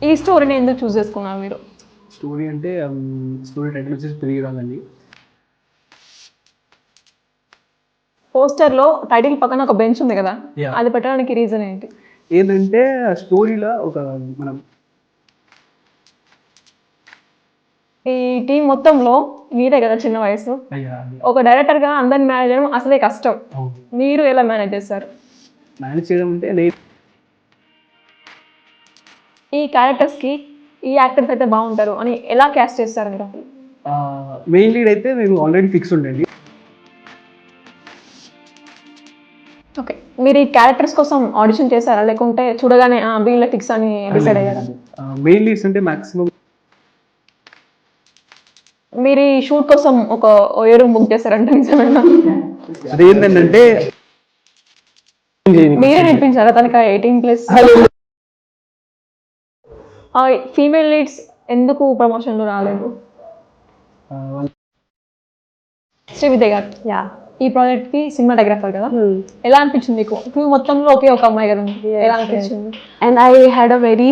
ఈ స్టోరీని ఎందుకు చూస్ చేసుకున్నారు మీరు? స్టోరీ అంటే స్టోరీ టైటిల్ వచ్చేసి ప్రియురాలండి. పోస్టర్‌లో టైటిల్ పక్కన ఒక బెంచ్ ఉంది కదా! Yeah. అది పెట్టడానికి రీజన్ ఏంటి? ఏంటంటే స్టోరీలో ఒక మనం ఈ టీమ్ మొత్తంలో మీరే కదా చిన్న వయసు. ఒక డైరెక్టర్‌గా అందరిని మేనేజ్ చేయడం అసలే కష్టం. మీరు ఎలా మేనేజ్ చేస్తారు? మేనేజ్ చేయడం అంటే నేను ఈ క్యారెక్టర్స్‌కి ఈ యాక్టర్స్ అయితే బాగుంటారు అని ఎలా క్యాస్ట్ చేస్తారు మీరు? మెయిన్ లీడ్ అయితే మేము ఆల్రెడీ ఫిక్స్ ఉండండి. ఓకే. మీరు ఈ క్యారెక్టర్స్ కోసం ఆడిషన్ చేశారా? లేకుంటే చూడగానే వీళ్ళే ఫిక్స్ అని డిసైడ్ అయ్యారా? మెయిన్ లీడ్స్ అంటే మాక్సిమం మీరు ఈ షూట్ కోసం ఒక 7 రూమ్ బుక్ చేశారంట నిజమేనా? అదేంటంటే మీరే నేర్పించారా తనకి 18+? ఫీమేల్ లీడ్స్ ఎందుకు ప్రమోషన్‌లో రాలేదు? శ్రీవిద్య గారు, యా ఈ ప్రాజెక్ట్‌కి సినిమాటోగ్రాఫర్ కదా! ఎలా అనిపించింది మీకు? క్రూ మొత్తంలో ఒకే ఒక అమ్మాయి కదా ఉంది. ఎలా అనిపించింది? And I had a very